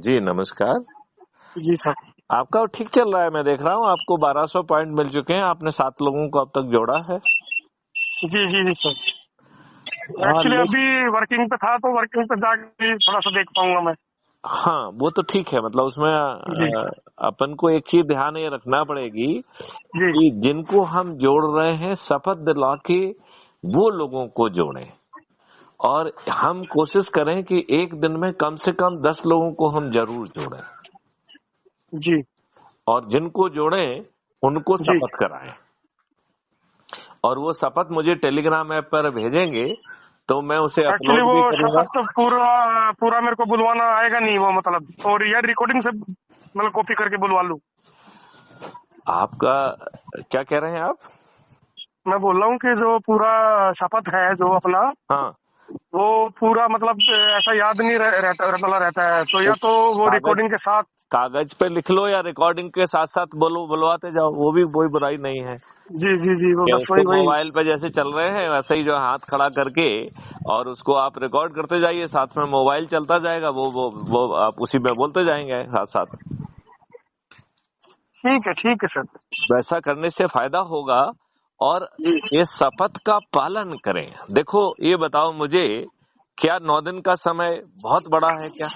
जी नमस्कार। जी सर। आपका ठीक चल रहा है, मैं देख रहा हूँ आपको 1200 पॉइंट मिल चुके हैं, आपने 7 लोगों को अब तक जोड़ा है। जी जी जी सर। हाँ एक्चुअली अभी वर्किंग पे था तो वर्किंग पे जाके थोड़ा सा देख पाऊंगा मैं। हाँ वो तो ठीक है, मतलब उसमें जी अपन को एक चीज ध्यान ये रखना पड़ेगी जी कि जिनको हम जोड़ रहे हैं शपथ दिला के वो लोगों को जोड़ें, और हम कोशिश करें कि एक दिन में कम से कम 10 लोगों को हम जरूर जोड़ें, जी और जिनको जोड़ें उनको जी। शपथ कराएं। और वो शपथ मुझे टेलीग्राम ऐप पर भेजेंगे तो मैं उसे एक्चुअली अपलोड वो भी करूंगा। शपथ पूरा पूरा मेरे को बुलवाना आएगा नहीं वो, मतलब, और यार रिकॉर्डिंग से मतलब कॉपी करके बुलवा लूं। आपका क्या कह रहे हैं आप? मैं बोल रहा हूँ कि जो पूरा शपथ है जो अपना, हाँ, वो पूरा मतलब ऐसा याद नहीं रहता है, तो वो या तो वो कागज रिकॉर्डिंग के साथ। कागज पे लिख लो या रिकॉर्डिंग के साथ साथ बोलो, बुलवाते जाओ, वो भी कोई बुराई नहीं है। जी जी जी, वो कि बस उसको वही वही। मोबाइल पे जैसे चल रहे हैं वैसे ही जो हाथ खड़ा करके और उसको आप रिकॉर्ड करते जाइए, साथ में मोबाइल चलता जाएगा, वो आप उसी में बोलते जाएंगे साथ साथ। ठीक है सर। वैसा करने से फायदा होगा। और जी ये शपथ का पालन करें। देखो ये बताओ मुझे, क्या 9 दिन का समय बहुत बड़ा है क्या?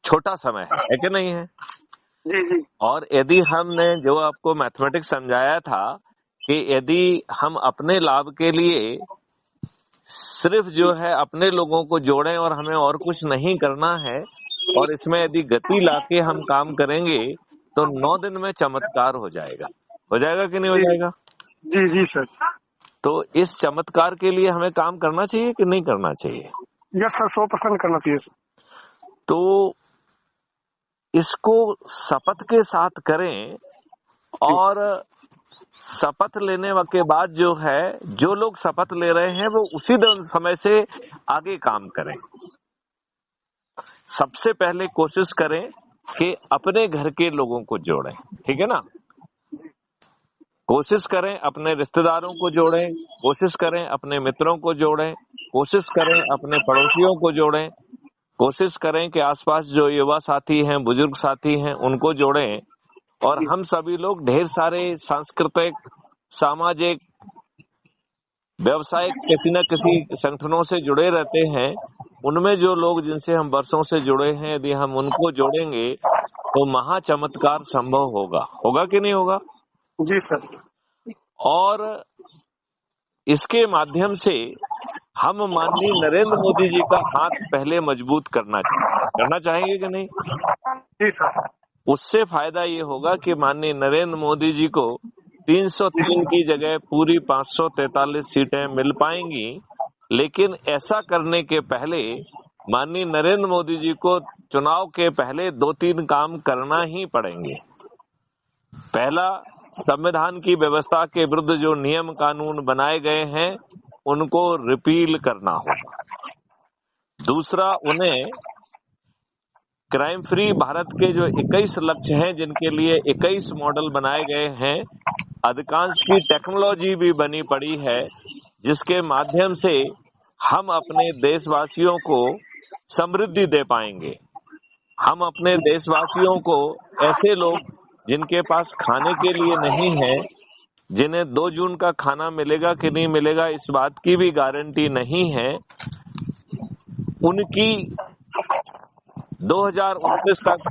छोटा समय है कि नहीं है? जी जी और यदि हमने जो आपको मैथमेटिक्स समझाया था कि यदि हम अपने लाभ के लिए सिर्फ जो है अपने लोगों को जोड़ें और हमें और कुछ नहीं करना है, और इसमें यदि गति लाके हम काम करेंगे तो 9 दिन में चमत्कार हो जाएगा। हो जाएगा कि नहीं हो जी जाएगा? जी जी सर। तो इस चमत्कार के लिए हमें काम करना चाहिए कि नहीं करना चाहिए? यस सर, 100% करना चाहिए सर। तो इसको शपथ के साथ करें, जी और शपथ लेने के बाद जो है, जो लोग शपथ ले रहे हैं वो उसी समय से आगे काम करें। सबसे पहले कोशिश करें कि अपने घर के लोगों को जोड़ें, ठीक है ना? कोशिश करें अपने रिश्तेदारों को जोड़ें, कोशिश करें अपने मित्रों को जोड़ें, कोशिश करें अपने पड़ोसियों को जोड़ें, कोशिश करें कि आसपास जो युवा साथी हैं, बुजुर्ग साथी हैं, उनको जोड़ें। और जी हम सभी लोग ढेर सारे सांस्कृतिक, सामाजिक, व्यवसायिक किसी न किसी संगठनों से जुड़े रहते हैं। उनमें जो लोग जिनसे हम वर्षों से जुड़े हैं, यदि हम उनको जोड़ेंगे तो महा चमत्कार संभव होगा। होगा कि नहीं होगा? जी सर। और इसके माध्यम से हम माननीय नरेंद्र मोदी जी का हाथ पहले मजबूत करना चाहेंगे कि नहीं? जी सर। उससे फायदा ये होगा कि माननीय नरेंद्र मोदी जी को 303 की जगह पूरी 543 सीटें मिल पाएंगी। लेकिन ऐसा करने के पहले माननीय नरेंद्र मोदी जी को चुनाव के पहले 2-3 काम करना ही पड़ेंगे। पहला, संविधान की व्यवस्था के विरुद्ध जो नियम कानून बनाए गए हैं उनको रिपील करना होगा। दूसरा, उन्हें क्राइम फ्री भारत के जो 21 लक्ष्य हैं, जिनके लिए 21 मॉडल बनाए गए हैं, अधिकांश की टेक्नोलॉजी भी बनी पड़ी है, जिसके माध्यम से हम अपने देशवासियों को समृद्धि दे पाएंगे। हम अपने देशवासियों को, ऐसे लोग जिनके पास खाने के लिए नहीं है, जिन्हें 2 जून का खाना मिलेगा कि नहीं मिलेगा इस बात की भी गारंटी नहीं है, उनकी 2029 तक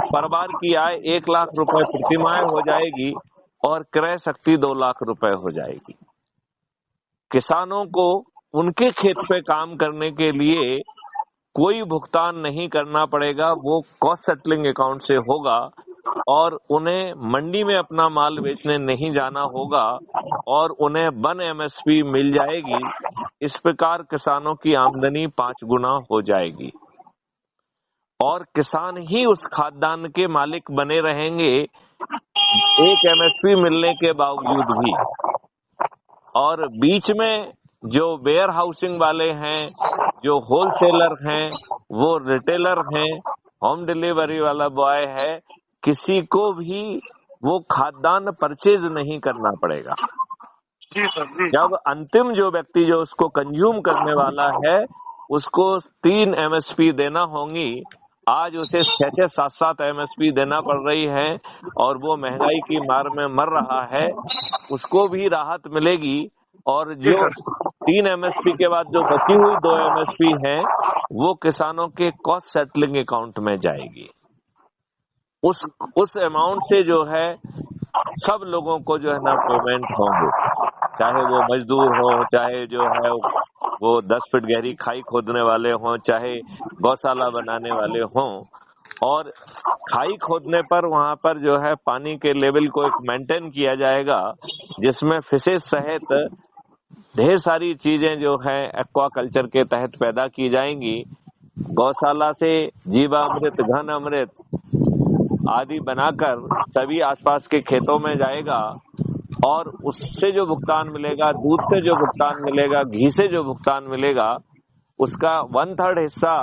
परिवार की आय 1 लाख रुपए प्रतिमाह हो जाएगी और क्रय शक्ति 2 लाख रुपए हो जाएगी। किसानों को उनके खेत पे काम करने के लिए कोई भुगतान नहीं करना पड़ेगा, वो कॉस्ट सेटलिंग अकाउंट से होगा, और उन्हें मंडी में अपना माल बेचने नहीं जाना होगा, और उन्हें 1 एमएसपी मिल जाएगी। इस प्रकार किसानों की आमदनी 5 गुना हो जाएगी, और किसान ही उस खाद्यान्न के मालिक बने रहेंगे 1 एमएसपी मिलने के बावजूद भी। और बीच में जो वेयर हाउसिंग वाले हैं, जो होलसेलर हैं, वो रिटेलर हैं, होम डिलीवरी वाला बॉय है, किसी को भी वो खाद्यान्न परचेज नहीं करना पड़ेगा। जी सर। जी जब अंतिम जो व्यक्ति जो उसको कंज्यूम करने वाला है, उसको 3 एमएसपी देना होंगी, आज उसे 6-6, 7-7 MSP देना पड़ रही है और वो महंगाई की मार में मर रहा है, उसको भी राहत मिलेगी। और जी जो सर। 3 MSP के बाद जो बची हुई 2 MSP हैं, वो किसानों के कॉस्ट सेटलिंग अकाउंट में जाएगी। उस अमाउंट से जो है सब लोगों को जो है ना पेमेंट होंगे, चाहे वो मजदूर हो, चाहे जो है वो 10 फीट गहरी खाई खोदने वाले हों, चाहे गौशाला बनाने वाले हों। और खाई खोदने पर वहां पर जो है पानी के लेवल को एक मेंटेन किया जाएगा, जिसमें फिशेज सहित ढेर सारी चीजें जो है एक्वाकल्चर के तहत पैदा की जाएंगी। गौशाला से जीवामृत, घन अमृत आदि बनाकर सभी आसपास के खेतों में जाएगा और उससे जो भुगतान मिलेगा, दूध से जो भुगतान मिलेगा, घी से जो भुगतान मिलेगा, उसका 1/3 हिस्सा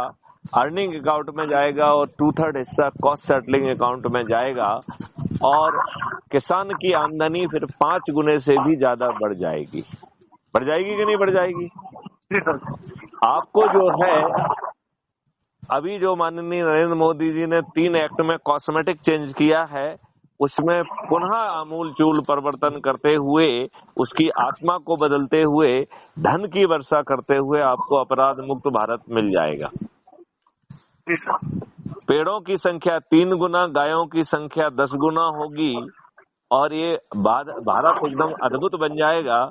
अर्निंग अकाउंट में जाएगा और 2/3 हिस्सा कॉस्ट सेटलिंग अकाउंट में जाएगा। और किसान की आमदनी फिर 5 गुने से भी ज्यादा बढ़ जाएगी। बढ़ जाएगी कि नहीं बढ़ जाएगी? जी सर। आपको जो है अभी जो माननीय नरेंद्र मोदी जी ने 3 एक्ट में कॉस्मेटिक चेंज किया है, उसमें पुनः आमूल चूल परिवर्तन करते हुए, उसकी आत्मा को बदलते हुए, धन की वर्षा करते हुए आपको अपराध मुक्त भारत मिल जाएगा। जी सर। पेड़ों की संख्या 3 गुना, गायों की संख्या 10 गुना होगी और ये भारत एकदम अद्भुत बन जाएगा।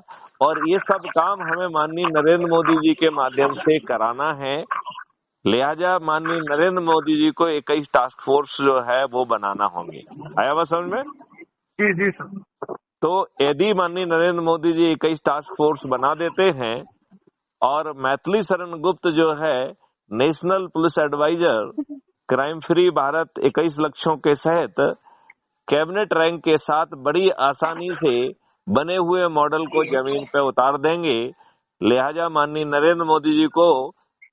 और ये सब काम हमें माननीय नरेंद्र मोदी जी के माध्यम से कराना है। लिहाजा माननीय नरेंद्र मोदी जी को 21 टास्क फोर्स जो है वो बनाना होंगे। आया बात समझ में? जी जी सर। तो यदि माननीय नरेंद्र मोदी जी 21 टास्क फोर्स बना देते हैं और मैथिली शरण गुप्त जो है national police adviser crime free Bharat 21 लक्ष्यों के सहित कैबिनेट रैंक के साथ बड़ी आसानी से बने हुए मॉडल को जमीन पे उतार देंगे। लिहाजा माननीय नरेंद्र मोदी जी को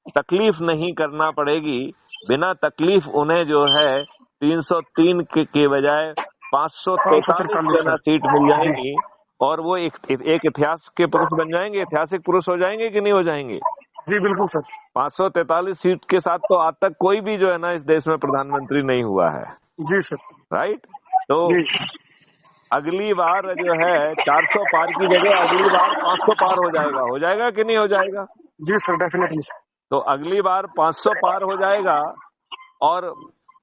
तकलीफ नहीं करना पड़ेगी। बिना तकलीफ उन्हें जो है 303 के बजाय 543 543 जो ना सर। सीट मिल जी जाएंगी और वो एक इतिहास के पुरुष बन जाएंगे। ऐतिहासिक पुरुष हो जाएंगे कि नहीं हो जाएंगे? जी बिल्कुल सर। 543 सीट के साथ तो आज तक कोई भी जो है ना इस देश में प्रधानमंत्री नहीं हुआ है। जी सर। राइट? तो जी अगली बार जो है 400 पार की जगह अगली बार 500 पार हो जाएगा। हो जाएगा कि नहीं हो जाएगा? जी सर, डेफिनेटली सर। तो अगली बार 500 पार हो जाएगा और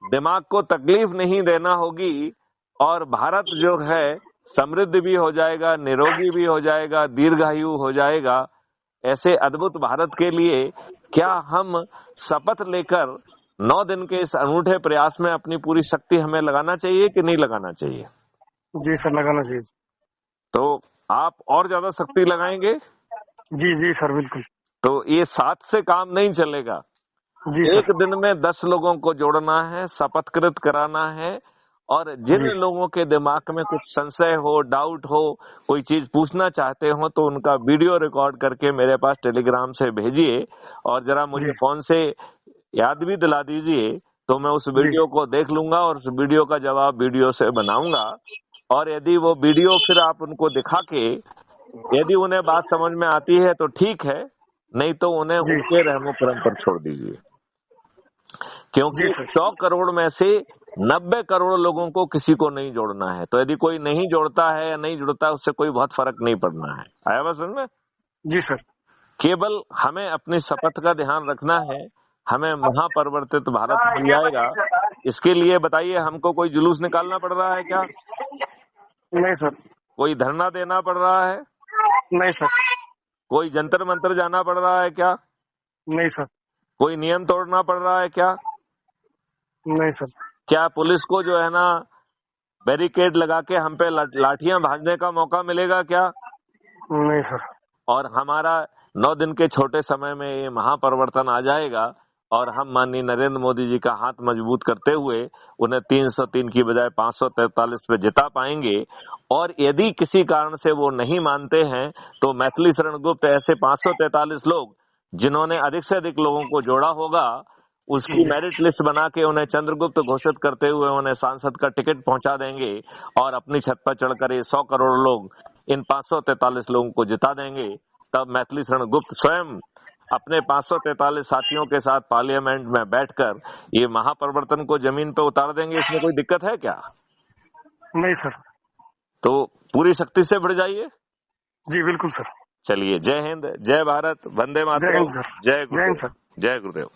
दिमाग को तकलीफ नहीं देना होगी और भारत जो है समृद्ध भी हो जाएगा, निरोगी भी हो जाएगा, दीर्घायु हो जाएगा। ऐसे अद्भुत भारत के लिए क्या हम शपथ लेकर 9 दिन के इस अनूठे प्रयास में अपनी पूरी शक्ति हमें लगाना चाहिए कि नहीं लगाना चाहिए? जी सर, लगाना चाहिए। तो आप और ज्यादा शक्ति लगाएंगे जी जी सर, बिल्कुल। तो ये 7 से काम नहीं चलेगा। जी एक सर। दिन में 10 लोगों को जोड़ना है, शपथकृत कराना है और जिन जी लोगों के दिमाग में कुछ संशय हो, डाउट हो, कोई चीज पूछना चाहते हो तो उनका वीडियो रिकॉर्ड करके मेरे पास टेलीग्राम से भेजिए और जरा मुझे जी फोन से याद भी दिला दीजिए, तो मैं उस जी वीडियो को देख लूंगा और उस वीडियो का जवाब वीडियो से बनाऊंगा। और यदि वो वीडियो फिर आप उनको दिखा के यदि उन्हें बात समझ में आती है तो ठीक है, नहीं तो उन्हें जी उनके रहमो करम पर छोड़ दीजिए। क्योंकि जी सर। 100 करोड़ में से 90 करोड़ लोगों को किसी को नहीं जोड़ना है। तो यदि कोई नहीं जोड़ता है या नहीं जुड़ता है उससे कोई बहुत फर्क नहीं पड़ना है। आया बात समझ में? जी सर। केवल हमें अपनी शपथ का ध्यान रखना है, हमें महापरिवर्तित भारत मिल जाएगा। इसके लिए बताइए हमको कोई जुलूस निकालना पड़ रहा है क्या? नहीं सर। कोई धरना देना पड़ रहा है? नहीं सर। कोई जंतर मंतर जाना पड़ रहा है क्या? नहीं सर। कोई नियम तोड़ना पड़ रहा है क्या? नहीं सर। क्या पुलिस को जो है ना बैरिकेड लगा के हम पे लाठियां भाजने का मौका मिलेगा क्या? नहीं सर। और हमारा 9 दिन के छोटे समय में ये महापरिवर्तन आ जाएगा और हम माननीय नरेंद्र मोदी जी का हाथ मजबूत करते हुए उन्हें 303 की बजाय 543 पे जिता पाएंगे। और यदि किसी कारण से वो नहीं मानते हैं तो मैथिली शरण गुप्त ऐसे 543 लोग जिन्होंने अधिक से अधिक लोगों को जोड़ा होगा उसकी मेरिट लिस्ट बना के उन्हें चंद्रगुप्त घोषित करते हुए उन्हें सांसद का टिकट पहुंचा देंगे और अपनी छत पर चढ़कर ये 100 करोड़ लोग इन 543 लोगों को जिता देंगे। तब मैथिली शरण गुप्त स्वयं अपने 543 साथियों के साथ पार्लियामेंट में बैठकर ये महापरिवर्तन को जमीन पे उतार देंगे, इसमें कोई दिक्कत है क्या? नहीं सर। तो पूरी सख्ती से बढ़ जाइए। जी बिल्कुल सर। चलिए, जय हिंद, जय भारत, वंदे जय मातरम, हिंद सर। जय जय हिंद गुरुदेव, सर। जय गुरुदेव।